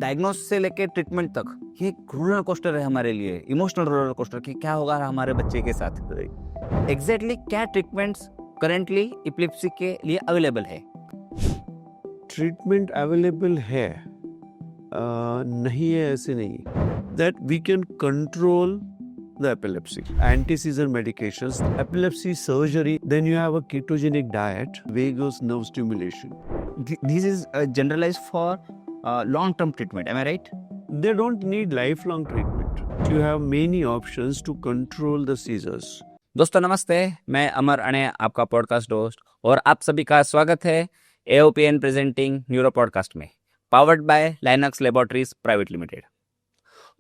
Diagnose से लेके treatment तक ये रोलर कोस्टर है हमारे लिए, इमोशनल रोलर कोस्टर कि क्या होगा हमारे बच्चे के साथ। एग्जैक्टली क्या ट्रीटमेंट्स करेंटली एपिलेप्सी के लिए अवेलेबल है? ट्रीटमेंट अवेलेबल है, नहीं है ऐसे नहीं। That we can control the epilepsy. Anti-seizure medications, epilepsy surgery, then you have a ketogenic diet, vagus nerve stimulation. This is generalized for long-term treatment, am I right? They don't need lifelong treatment. You have many options to control the seizures. दोस्तों नमस्ते, मैं अमर अणे आपका podcast host और आप सभी का स्वागत है AOPN प्रेजेंटिंग न्यूरो पॉडकास्ट में, powered by Linux laboratories private limited.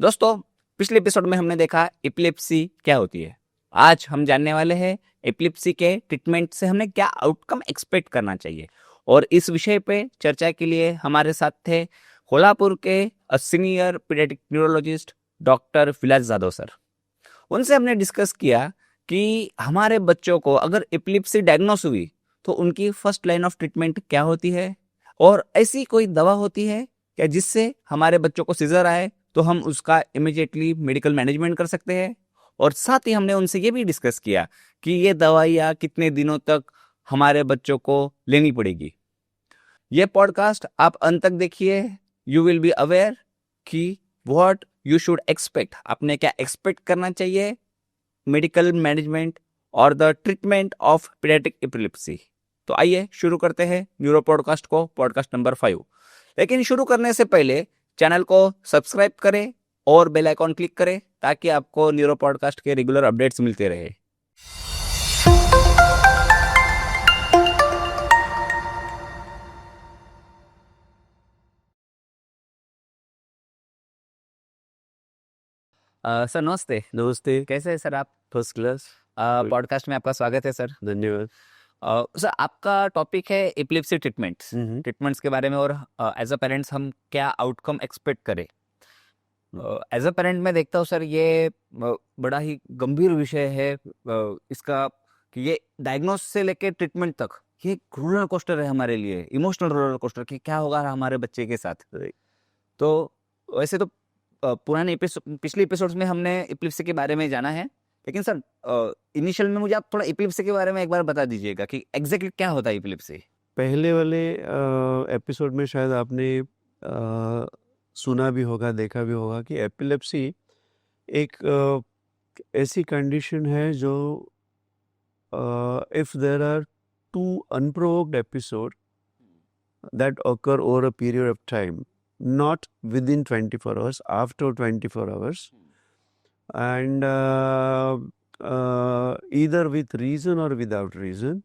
दोस्तों पिछले एपिसोड में हमने देखा एपिलेप्सी क्या होती है। आज हम जानने वाले हैं एपिलेप्सी के ट्रीटमेंट से हमने क्या आउटकम एक्सपेक्ट करना चाहिए, और इस विषय पे चर्चा के लिए हमारे साथ थे कोल्हापुर के सीनियर पीडियाट्रिक न्यूरोलॉजिस्ट डॉक्टर विलास जाधव सर। उनसे हमने डिस्कस किया कि हमारे बच्चों को अगर एपिलेप्सी डायग्नोस हुई तो उनकी फर्स्ट लाइन ऑफ ट्रीटमेंट क्या होती है, और ऐसी कोई दवा होती है क्या जिससे हमारे बच्चों को सीजर आए तो हम उसका इमीडिएटली मेडिकल मैनेजमेंट कर सकते हैं। और साथ ही हमने उनसे ये भी डिस्कस किया कि ये दवाइयाँ कितने दिनों तक हमारे बच्चों को लेनी पड़ेगी। ये पॉडकास्ट आप अंत तक देखिए, यू विल बी अवेयर कि व्हाट यू शुड एक्सपेक्ट, आपने क्या एक्सपेक्ट करना चाहिए मेडिकल मैनेजमेंट और the treatment of paediatric epilepsy. तो आइए शुरू करते हैं न्यूरो पॉडकास्ट को, पॉडकास्ट नंबर 5। लेकिन शुरू करने से पहले चैनल को सब्सक्राइब करें और बेल आइकॉन क्लिक करें ताकि आपको न्यूरो पॉडकास्ट के रेगुलर अपडेट्स मिलते रहे। सर नमस्ते। नमस्ते। कैसे हैं सर आप? First class. पॉडकास्ट में आपका स्वागत है सर। धन्यवाद। सर आपका टॉपिक है एपिलेप्सी ट्रीटमेंट्स के बारे में, और एज अ पेरेंट्स हम क्या आउटकम एक्सपेक्ट करें। एज अ पेरेंट मैं देखता हूँ सर ये बड़ा ही गंभीर विषय है इसका, कि ये डायग्नोस से लेके ट्रीटमेंट तक ये रोलर कोस्टर है हमारे लिए, इमोशनल रोलर कोस्टर कि क्या होगा हमारे बच्चे के साथ। तो वैसे तो पिछले एपिसोड्स में हमने एपिलेप्सी के बारे में जाना है, लेकिन सर इनिशियल में मुझे आप थोड़ा एपिलेप्सी के बारे में एक बार बता दीजिएगा कि एग्जैक्टली क्या होता है एपिलेप्सी। पहले वाले एपिसोड में शायद आपने सुना भी होगा, देखा भी होगा कि एपिलेप्सी एक ऐसी कंडीशन है जो if there are 2 unprovoked episode that occur over a period of time, not within 24 hours, after 24 hours, and either with reason or without reason,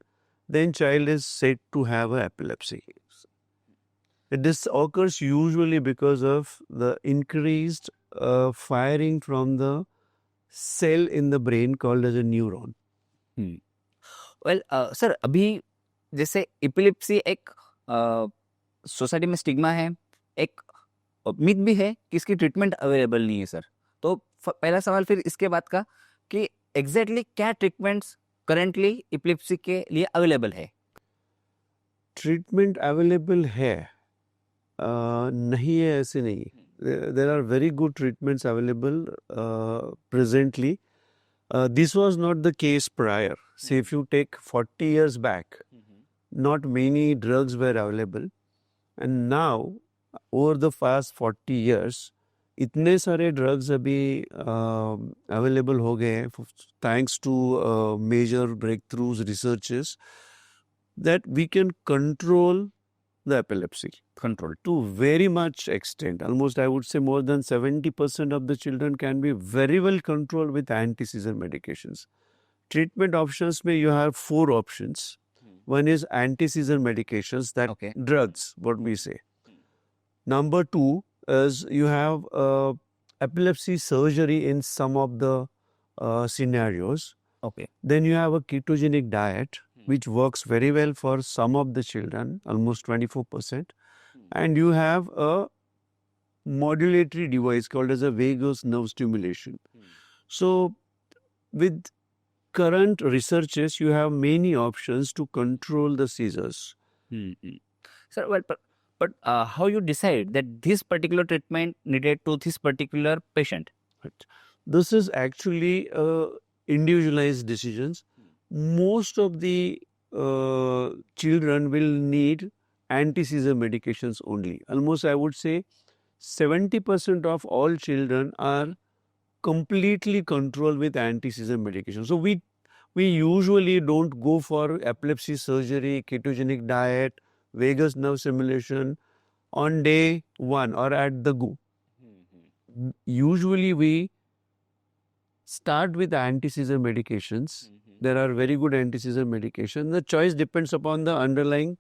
then child is said to have a epilepsy. This occurs usually because of the increased firing from the cell in the brain called as a neuron. Well sir अभी जैसे epilepsy एक society में stigma है, एक myth भी है कि इसकी ट्रीटमेंट अवेलेबल नहीं है सर। तो पहला सवाल फिर इसके बाद का कि एग्जैक्टली क्या ट्रीटमेंट्स करेंटली एपिलेप्सी के लिए अवेलेबल है? ट्रीटमेंट अवेलेबल है, नहीं है ऐसे नहीं। There are very good treatments available presently. This was not the case prior. Say if you take 40 years back, not many drugs were available, and now over the past 40 years इतने सारे drugs अभी available हो गए हैं thanks to major breakthroughs researches that we can control the epilepsy. Control to very much extent. Almost I would say more than 70% of the children can be very well controlled with anti-seizure medications. Treatment options may you have 4 options. One is anti-seizure medications, that drugs, what we say. Number 2 is you have epilepsy surgery in some of the scenarios. Then you have a ketogenic diet, which works very well for some of the children, almost 24%. And you have a modulatory device called as a vagus nerve stimulation. So with current researches, you have many options to control the seizures. Sir But how you decide that this particular treatment needed to this particular patient? Right. This is actually individualized decisions. Most of the children will need anti-seizure medications only. Almost, I would say, 70% of all children are completely controlled with anti-seizure medication. So we usually don't go for epilepsy surgery, ketogenic diet, vagus nerve stimulation on day one or at the go. Usually we start with anti-seizure medications. There are very good anti-seizure medications. The choice depends upon the underlying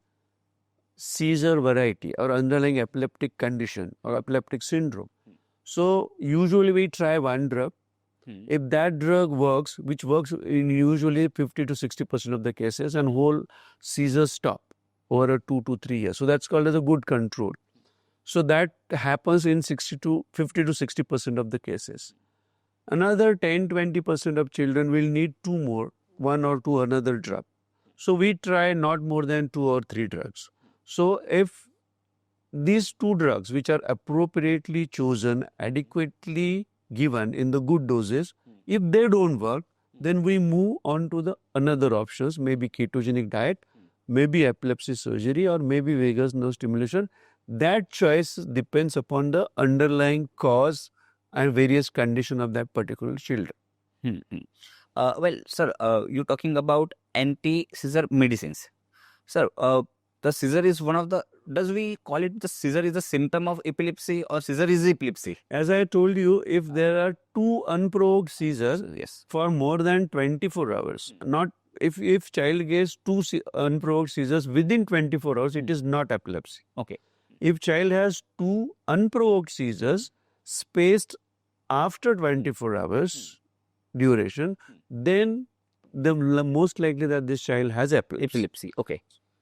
seizure variety or underlying epileptic condition or epileptic syndrome. So usually we try one drug. If that drug works, which works in usually 50 to 60% of the cases, and whole seizures stop over a 2 to 3 years. So that's called as a good control. So that happens in 50 to 60% of the cases. Another 10-20% of children will need one or two another drug. So we try not more than 2 or 3 drugs. So if these 2 drugs, which are appropriately chosen, adequately given in the good doses, if they don't work, then we move on to the another options, maybe ketogenic diet, maybe epilepsy surgery, or maybe vagus nerve stimulation. That choice depends upon the underlying cause and various condition of that particular children. Well, sir, you're talking about anti-seizure medicines. Sir, the seizure is one of the, does we call it the seizure is a symptom of epilepsy or seizure is epilepsy? As I told you, if there are 2 unprovoked seizures Yes. for more than 24 hours, not if child gets 2 unprovoked seizures within 24 hours, it is not epilepsy. Okay. If child has 2 unprovoked seizures spaced after 24 hours duration, then the most likely that this child has epilepsy. Epilepsy. Okay.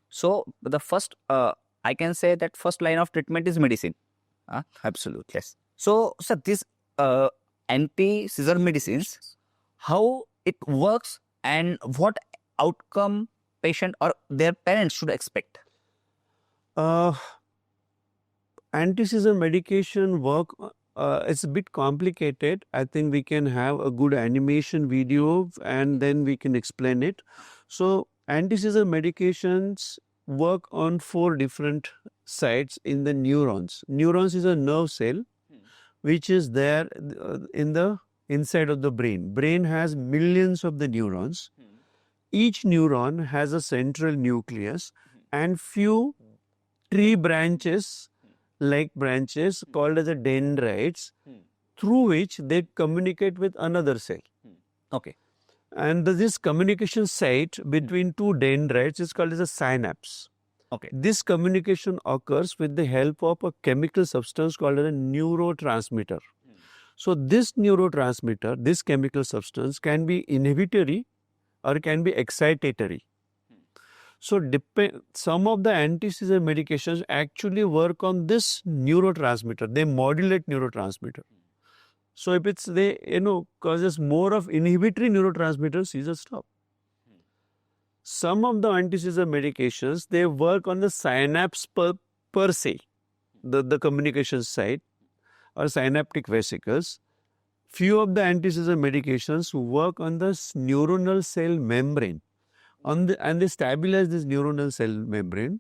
So the first, I can say that first line of treatment is medicine. Absolutely. Yes. So, sir, this anti-seizure medicines, how it works and what outcome patient or their parents should expect? Anti-seizure medication work, it's a bit complicated. I think we can have a good animation video and then we can explain it. So anti-seizure medications work on 4 different sites in the neurons. Neurons is a nerve cell which is there in the inside of the brain. Brain has millions of the neurons. Each neuron has a central nucleus and few tree branches, like branches called as a dendrites, through which they communicate with another cell. Okay. And this communication site between 2 dendrites is called as a synapse. Okay. This communication occurs with the help of a chemical substance called as a neurotransmitter. So this neurotransmitter, this chemical substance can be inhibitory or can be excitatory. So some of the anti-seizure medications actually work on this neurotransmitter. They modulate neurotransmitter. So if it's causes more of inhibitory neurotransmitter, seizures stop. Some of the anti-seizure medications, they work on the synapse per se, the communication site or synaptic vesicles. Few of the anti-seizure medications work on the neuronal cell membrane. And they stabilize this neuronal cell membrane.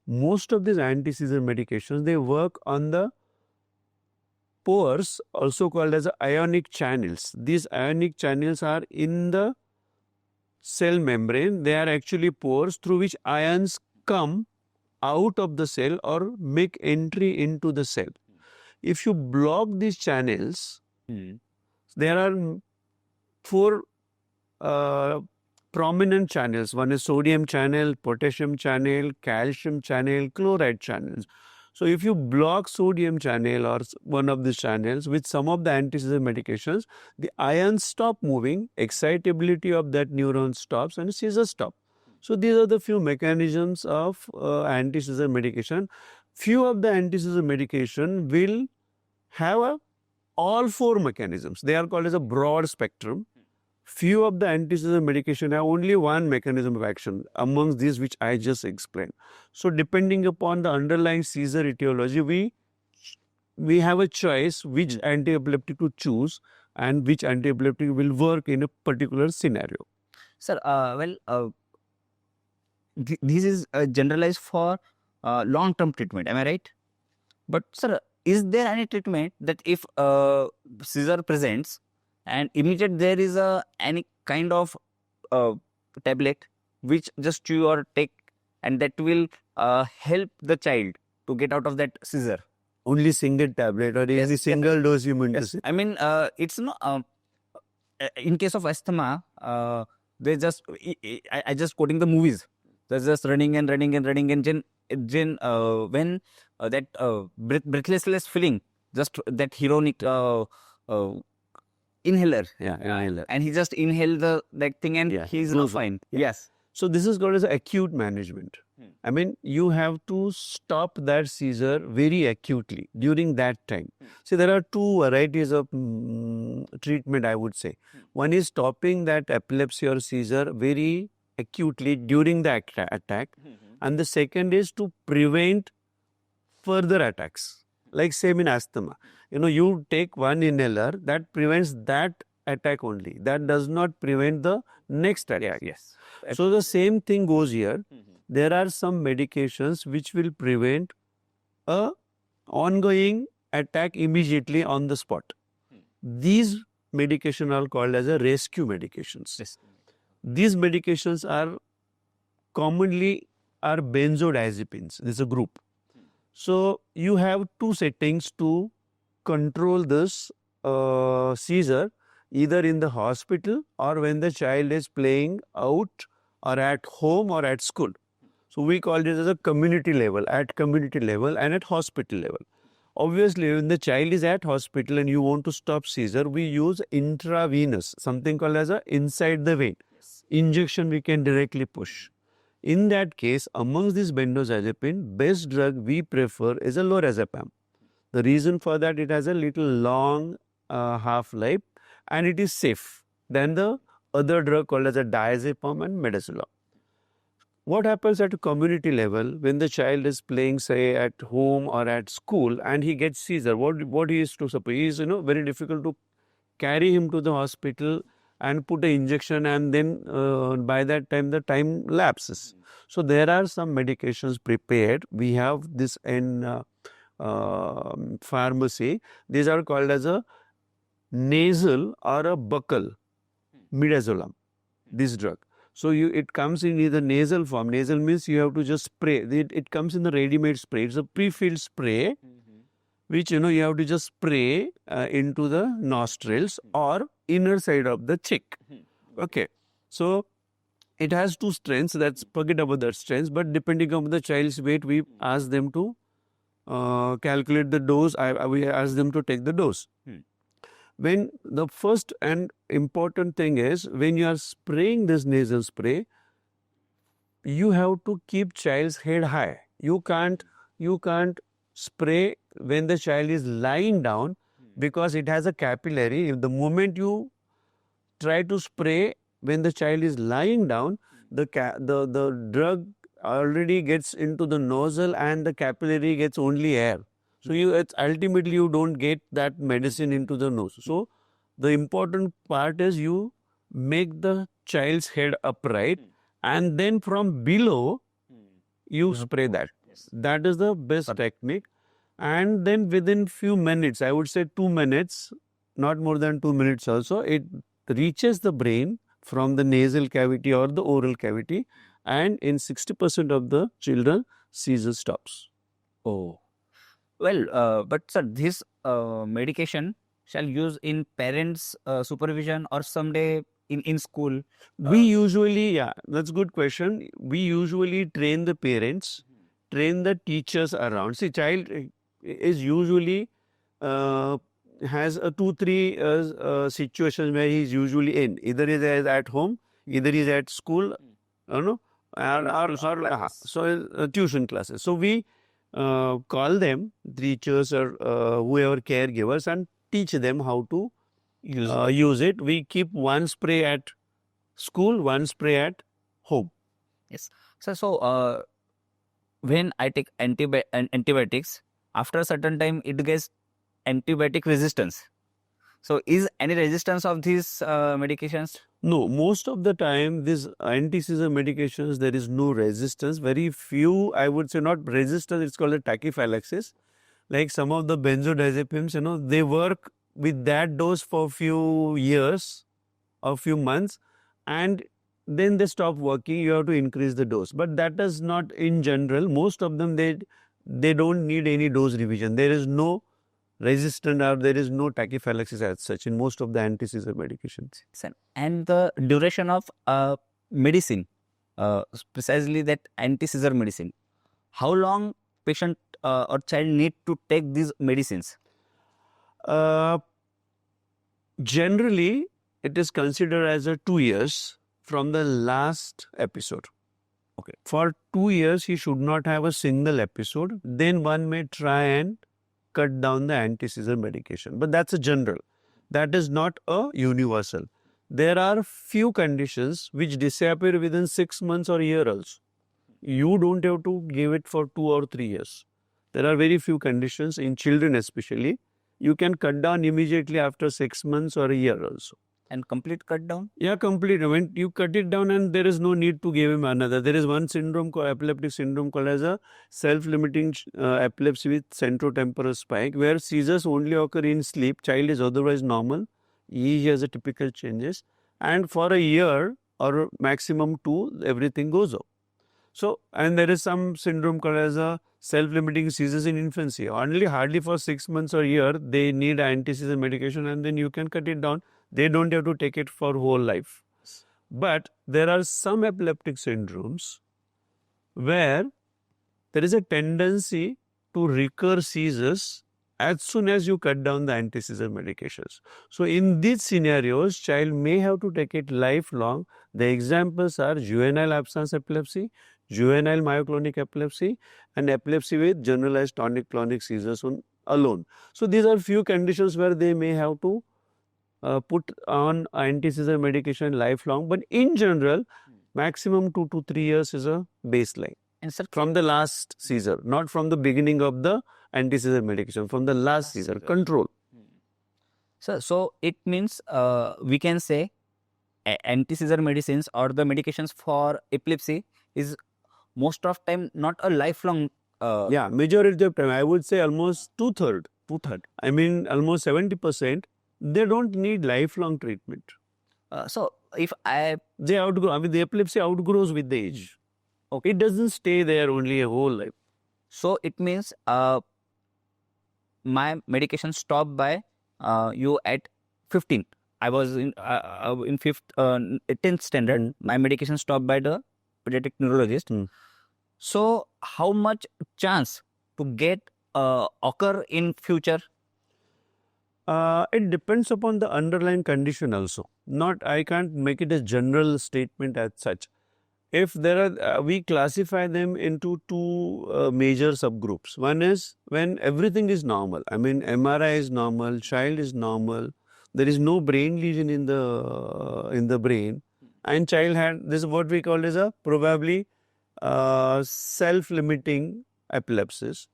Most of these anti-seizure medications, they work on the pores, also called as ionic channels. These ionic channels are in the cell membrane. They are actually pores through which ions come out of the cell or make entry into the cell. If you block these channels, there are 4 prominent channels. One is sodium channel, potassium channel, calcium channel, chloride channels. So if you block sodium channel or one of these channels with some of the anti-seizure medications, the ions stop moving, excitability of that neuron stops and seizures stop. So these are the few mechanisms of anti-seizure medication. Few of the anti-seizure medication will have all 4 mechanisms. They are called as a broad spectrum. Few of the anti-seizure medication have only one mechanism of action amongst these which I just explained. So depending upon the underlying seizure etiology, we have a choice which anti-epileptic to choose and which anti-epileptic will work in a particular scenario. Sir, this is generalized for long-term treatment. Am I right? But sir, is there any treatment that if seizure presents and immediate there is any kind of tablet which just chew or take and that will help the child to get out of that seizure? Only single tablet or Yes, is the yes. single dose you mean to say? I mean, it's not. In case of asthma, they just. I just quoting the movies. They're just running and running and running, and then when that breathless feeling, just that heroic inhaler, Inhaler. and he just inhaled that thing, and Yeah, he's goes fine. Yeah. Yes. So this is called as acute management. I mean, you have to stop that seizure very acutely during that time. See, there are two varieties of treatment, I would say. One is stopping that epilepsy or seizure very acutely during the attack. And the second is to prevent further attacks. Like same in asthma. You take one inhaler that prevents that attack only. That does not prevent the next attack. Yes. So the same thing goes here. There are some medications which will prevent a ongoing attack immediately on the spot. These medications are called as a rescue medications. Yes. These medications are commonly are benzodiazepines. This is a group. So you have two settings to control this seizure, either in the hospital or when the child is playing out or at home or at school. So we call this as a community level, at community level and at hospital level. Obviously, when the child is at hospital and you want to stop seizure, we use intravenous, something called as a inside the vein. Injection we can directly push. In that case, amongst these benzodiazepine, best drug we prefer is a lorazepam. The reason for that, it has a little long half-life and it is safe than the other drug called as a diazepam and midazolam. What happens at a community level when the child is playing, say, at home or at school and he gets seizure? What he is to suppose? He is, very difficult to carry him to the hospital and put an injection, and then by that time the time lapses. So there are some medications prepared. We have this in pharmacy. These are called as a nasal or a buccal midazolam. This drug. So it comes in either nasal form. Nasal means you have to just spray. It comes in the ready-made spray. It's a pre-filled spray, which you have to just spray into the nostrils or inner side of the cheek. Okay. So it has two strengths. That's forget about that strengths. But depending on the child's weight, we ask them to calculate the dose. We ask them to take the dose. When the first and important thing is, when you are spraying this nasal spray, you have to keep child's head high. You can't spray when the child is lying down because it has a capillary. If the moment you try to spray when the child is lying down, the drug already gets into the nozzle and the capillary gets only air. So ultimately you don't get that medicine into the nose. So the important part is you make the child's head upright and then from below you spray that. That is the best technique. And then within few minutes, I would say 2 minutes, not more than 2 minutes also, it reaches the brain from the nasal cavity or the oral cavity, and in 60% of the children, seizure stops. Oh. Well, but sir, this medication shall use in parents' supervision or someday in school? We usually, that's a good question. We usually train the parents, train the teachers around. See, child is usually has a 2-3 situations where he is usually in. Either he is at home, either he is at school, or tuition classes. So we call them teachers or whoever caregivers and teach them how to use it. We keep one spray at school, one spray at home. Yes. So when I take antibiotics, after a certain time it gets antibiotic resistance. So is any resistance of these medications? No, most of the time, these anti-seizure medications, there is no resistance. Very few, I would say, not resistance, it's called a tachyphylaxis. Like some of the benzodiazepines, they work with that dose for a few years or few months, and then they stop working. You have to increase the dose. But that is not in general. Most of them, they don't need any dose revision. There is no resistant or there is no tachyphylaxis as such in most of the anti-seizure medications. And the duration of medicine, precisely that anti-seizure medicine, how long patient or child need to take these medicines? Generally, it is considered as a 2 years from the last episode. Okay. For 2 years, he should not have a single episode. Then one may try and cut down the anti-seizure medication. But that's a general. That is not a universal. There are few conditions which disappear within 6 months or a year also. You don't have to give it for 2 or 3 years. There are very few conditions, in children especially. You can cut down immediately after 6 months or a year also. And complete cut down? Yeah, complete. When you cut it down and there is no need to give him another. There is one syndrome called epileptic syndrome called as a self-limiting epilepsy with centrotemporal spike, where seizures only occur in sleep. Child is otherwise normal. He has a typical changes. And for a year or maximum 2, everything goes off. So, and there is some syndrome called as a self-limiting seizures in infancy. Only hardly for 6 months or a year, they need anti-seizure medication and then you can cut it down. They don't have to take it for whole life. But there are some epileptic syndromes where there is a tendency to recur seizures as soon as you cut down the anti-seizure medications. So in these scenarios, child may have to take it lifelong. The examples are juvenile absence epilepsy, juvenile myoclonic epilepsy, and epilepsy with generalized tonic-clonic seizures alone. So these are few conditions where they may have to put on anti-seizure medication lifelong, but in general, maximum 2 to 3 years is a baseline. And sir, from the last seizure, not from the beginning of the anti-seizure medication, from the last seizure, control. So it means we can say anti-seizure medicines or the medications for epilepsy is most of time not a lifelong. Yeah, majority of time, I would say almost two-third. I mean, almost 70%. They don't need lifelong treatment. So if they outgrow, I mean, the epilepsy outgrows with the age. Okay, it doesn't stay there only a whole life. So it means my medication stopped by you at 15. I was in 10th standard. My medication stopped by the pediatric neurologist. So how much chance to get occur in future? It depends upon the underlying condition also. I can't make it a general statement as such. If there are, we classify them into 2 major subgroups. One is when everything is normal. I mean, MRI is normal, child is normal. There is no brain lesion in the brain, and child had this is what we call as a probably self-limiting epilepsis.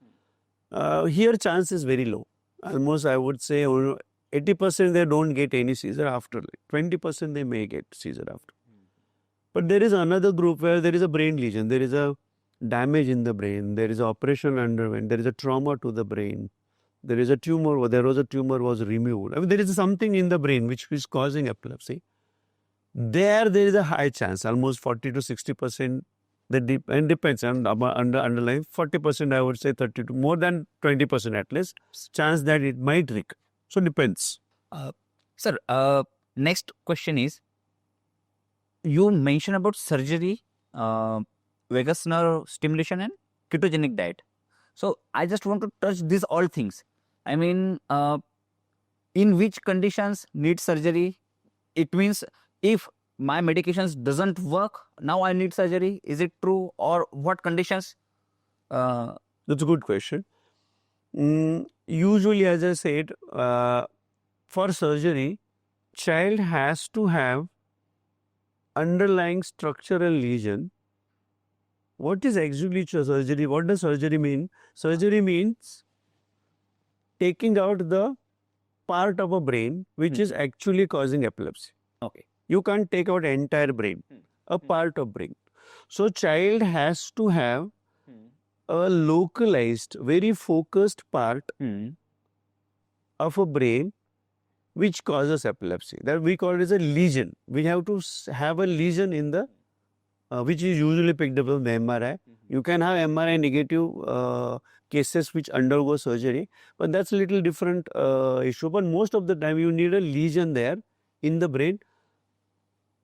Here, chance is very low. Almost, I would say, 80% they don't get any seizure after. 20% they may get seizure after. But there is another group where there is a brain lesion. There is a damage in the brain. There is an operation underwent. There is a trauma to the brain. There is a tumor. There was a tumor was removed. I mean, there is something in the brain which is causing epilepsy. There is a high chance, almost 40 to 60%. And depends on underlying 40%, I would say 30 to more than 20% at least chance that it might recur. So depends. Sir, next question is, you mentioned about surgery, vagus nerve stimulation and ketogenic diet. So I just want to touch these all things. I mean, in which conditions need surgery? It means if my medications doesn't work, now I need surgery. Is it true? Or what conditions? That's a good question. Usually, as I said, for surgery, child has to have underlying structural lesion. What is actually surgery? What does surgery mean? Surgery means taking out the part of a brain which is actually causing epilepsy. Okay. You can't take out entire brain, a part of brain. So child has to have a localized, very focused part of a brain which causes epilepsy. That we call it as a lesion. We have to have a lesion in the, which is usually picked up with the MRI. You can have MRI negative cases which undergo surgery, but that's a little different issue. But most of the time you need a lesion there in the brain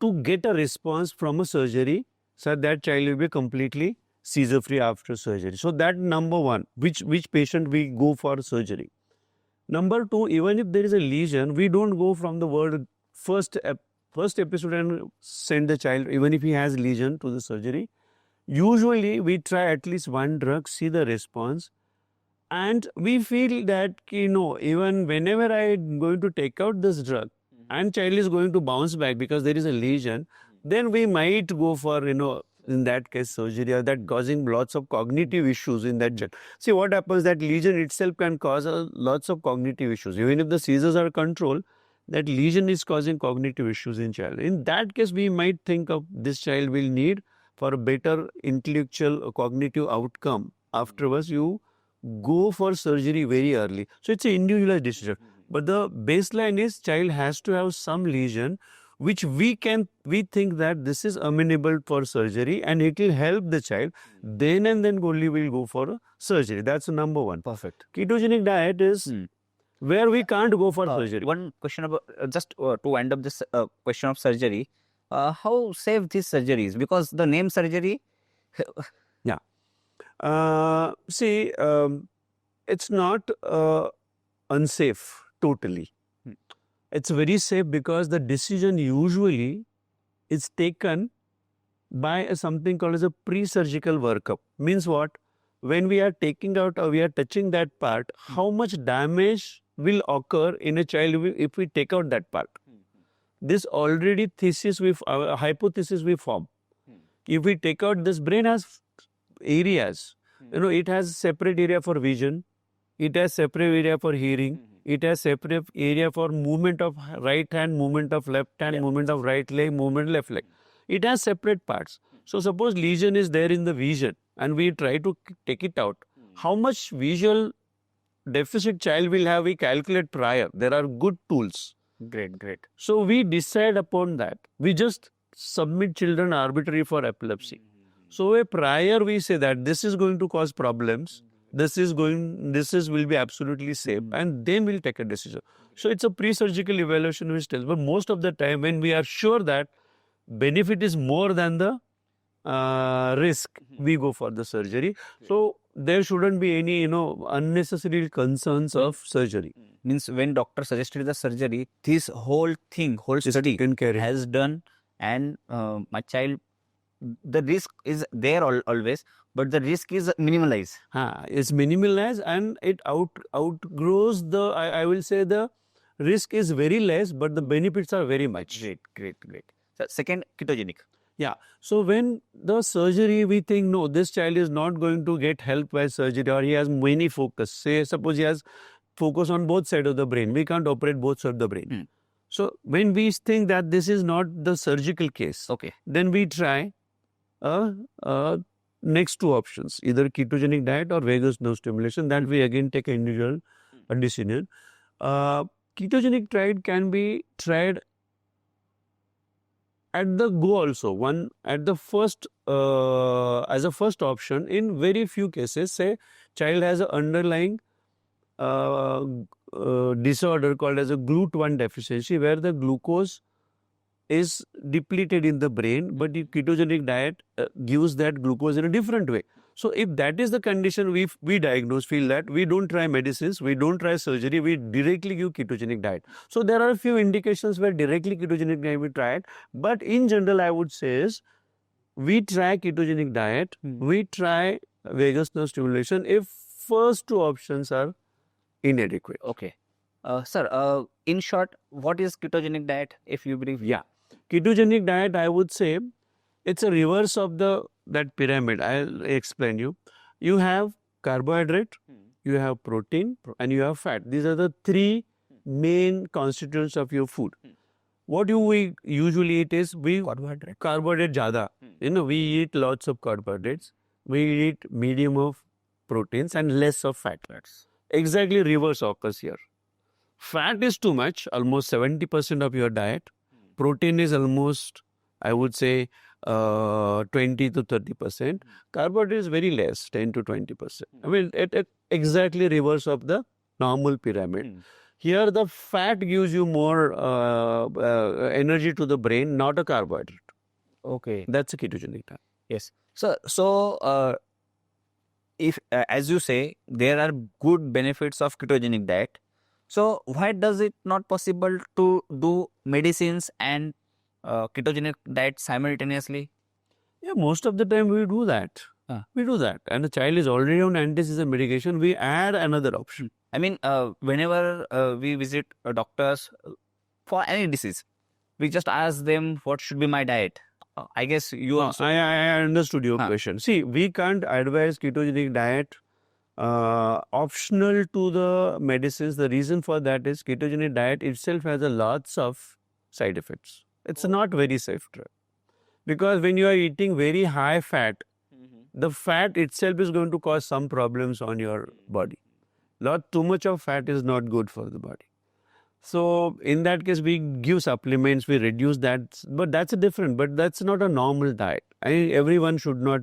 to get a response from a surgery, so that child will be completely seizure free after surgery. So that number one, which patient we go for surgery. Number two, even if there is a lesion, we don't go from the word first episode and send the child, even if he has lesion, to the surgery. Usually we try at least one drug, see the response, and we feel that, even whenever I'm going to take out this drug and child is going to bounce back because there is a lesion, then we might go for, in that case, surgery, or that causing lots of cognitive issues in that child. See what happens, that lesion itself can cause lots of cognitive issues. Even if the seizures are controlled, that lesion is causing cognitive issues in child. In that case, we might think of this child will need for a better intellectual or cognitive outcome. Afterwards, you go for surgery very early. So it's an individualized decision. But the baseline is child has to have some lesion which we think that this is amenable for surgery and it will help the child. Then and then only we'll go for surgery. That's number one. Perfect. Ketogenic diet is where we can't go for surgery. One question about just to wind up this question of surgery. How safe these surgeries? Because the name surgery. See, it's not unsafe totally. It's very safe because the decision usually is taken by something called as a pre-surgical workup. Means what? When we are taking out or we are touching that part, how much damage will occur in a child if we take out that part? This already hypothesis we form. If we take out, this brain has areas. It has separate area for vision. It has separate area for hearing. It has separate area for movement of right hand, movement of left hand, movement of right leg, movement left leg. It has separate parts. So suppose lesion is there in the vision and we try to take it out. How much visual deficit child will have, we calculate prior. There are good tools. Great. So we decide upon that. We just submit children arbitrary for epilepsy. So a prior we say that this is going to cause problems. This will be absolutely safe, and then we'll take a decision. So it's a pre-surgical evaluation which tells, but most of the time when we are sure that benefit is more than the risk, we go for the surgery. So there shouldn't be any, unnecessary concerns of surgery. Means when doctor suggested the surgery, this whole study has done, and my child, the risk is there always, but the risk is minimalized. It's minimalized and it outgrows the, I will say the risk is very less, but the benefits are very much. Great. So second, ketogenic. Yeah. So when the surgery, we think, no, this child is not going to get help by surgery, or he has many focus. Suppose he has focus on both sides of the brain. We can't operate both sides of the brain. So when we think that this is not the surgical case, then we try next two options, either ketogenic diet or vagus nerve stimulation. That we again take an individual decision. Ketogenic diet can be tried at the go also. One at the first as a first option in very few cases. Say child has an underlying disorder called as a GLUT1 deficiency, where the glucose is depleted in the brain, but the ketogenic diet gives that glucose in a different way. So if that is the condition we diagnose, feel that, we don't try medicines, we don't try surgery, we directly give ketogenic diet. So there are a few indications where directly ketogenic diet we try it, but in general I would say is we try ketogenic diet, we try vagus nerve stimulation if first two options are inadequate. Okay. Sir, in short, what is ketogenic diet, if you brief? Yeah. Ketogenic diet, I would say, it's a reverse of that pyramid. I'll explain you. You have carbohydrate, you have protein, and you have fat. These are the three main constituents of your food. What we usually eat is carbohydrate jada. We eat lots of carbohydrates. We eat medium of proteins and less of fat. Exactly reverse occurs here. Fat is too much, almost 70% of your diet. Protein is almost, I would say, 20 to 30%. Carbohydrate is very less, 10 to 20%. I mean, it exactly reverse of the normal pyramid. Here, the fat gives you more energy to the brain, not a carbohydrate. Okay. That's a ketogenic diet. Yes. So, if as you say, there are good benefits of ketogenic diet. So, why does it not possible to do medicines and ketogenic diet simultaneously? Yeah, most of the time we do that. We do that. And the child is already on anti-seizure medication, we add another option. I mean, whenever we visit doctors for any disease, we just ask them what should be my diet. I guess you also. I understood your question. See, we can't advise ketogenic diet optional to the medicines. The reason for that is ketogenic diet itself has a lots of side effects. It's not very safe drug. Because when you are eating very high fat, the fat itself is going to cause some problems on your body. Too much of fat is not good for the body. So in that case, we give supplements, we reduce that, but that's different. But that's not a normal diet. Everyone should not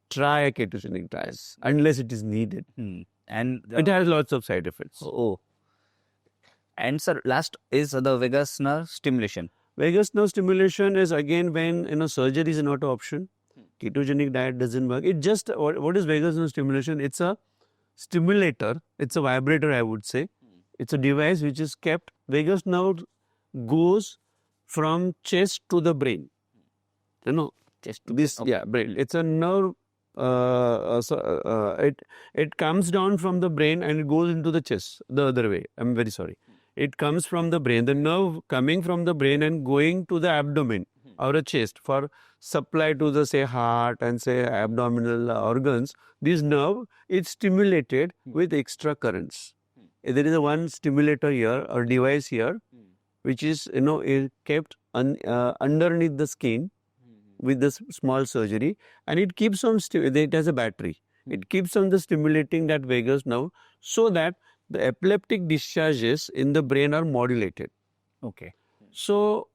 try a ketogenic diet unless it is needed. And it has lots of side effects. And sir, last is the vagus nerve stimulation. Vagus nerve stimulation is again when surgery is not an option. Ketogenic diet doesn't work. It just what is vagus nerve stimulation? It's a stimulator. It's a vibrator, I would say. It's a device which is kept. Vagus nerve goes from chest to the brain. Chest to this brain. It's a nerve. It comes down from the brain and it goes into the chest the other way. I'm very sorry. It comes from the brain. The nerve coming from the brain and going to the abdomen or a chest for supply to the say heart and say abdominal organs. This nerve is stimulated with extra currents. There is a one stimulator here or device here, which is is kept underneath the skin with this small surgery, and it keeps on. It has a battery. It keeps on stimulating that vagus nerve so that the epileptic discharges in the brain are modulated. Okay. So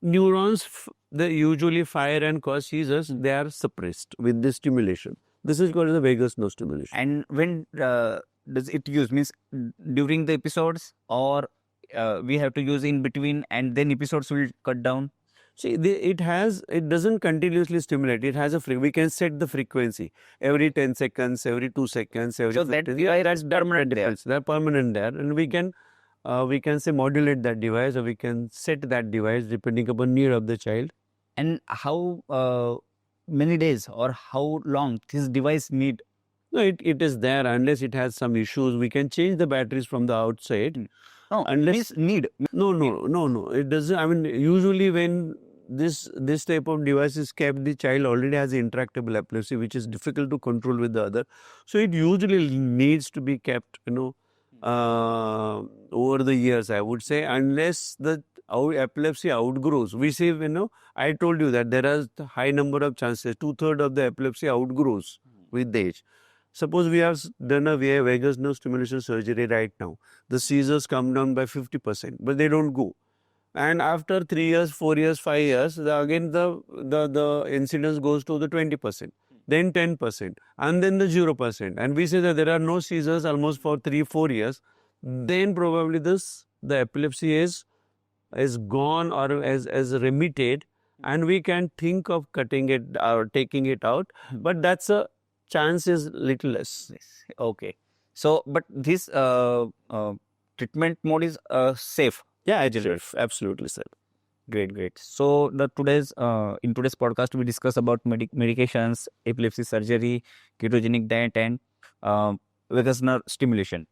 neurons they usually fire and cause seizures. They are suppressed with this stimulation. This is called the vagus nerve stimulation. And when does it use? Means during the episodes, or we have to use in between, and then episodes will cut down. See, it doesn't continuously stimulate. It has we can set the frequency every 10 seconds, every 2 seconds, every. So that's permanent there. They're permanent there, and we can say modulate that device, or we can set that device depending upon need of the child. And how many days or how long this device need? No, it is there unless it has some issues. We can change the batteries from the outside. No, unless need. No. It doesn't. I mean, usually when this type of device is kept, the child already has intractable epilepsy, which is difficult to control with the other. So it usually needs to be kept, over the years, I would say, unless our epilepsy outgrows. We say, I told you that there are a high number of chances, 2/3 of the epilepsy outgrows with the age. Suppose we have done a vagus nerve stimulation surgery right now. The seizures come down by 50%, but they don't go. And after 3 years, 4 years, 5 years, again the incidence goes to the 20%, then 10%, and then the 0%. And we say that there are no seizures almost for 3-4 years. Then probably the epilepsy is gone or as remitted, and we can think of cutting it or taking it out. But that's a chance is little less. Okay. So, but this treatment mode is safe. Yeah, it is safe. Absolutely safe. Great. So, in today's podcast, we discuss about medications, epilepsy surgery, ketogenic diet, and vagus nerve stimulation.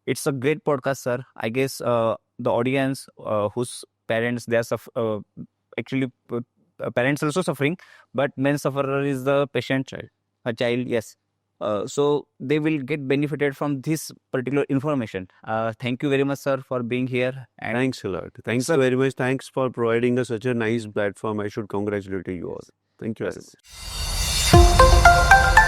It's a great podcast, sir. I guess the audience whose parents they are actually parents also suffering, but main sufferer is the patient child, a child. Yes. So they will get benefited from this particular information. Thank you very much, sir, for being here. And Thanks a lot. Thanks very much. Thanks for providing us such a nice platform. I should congratulate you all. Thank you very much.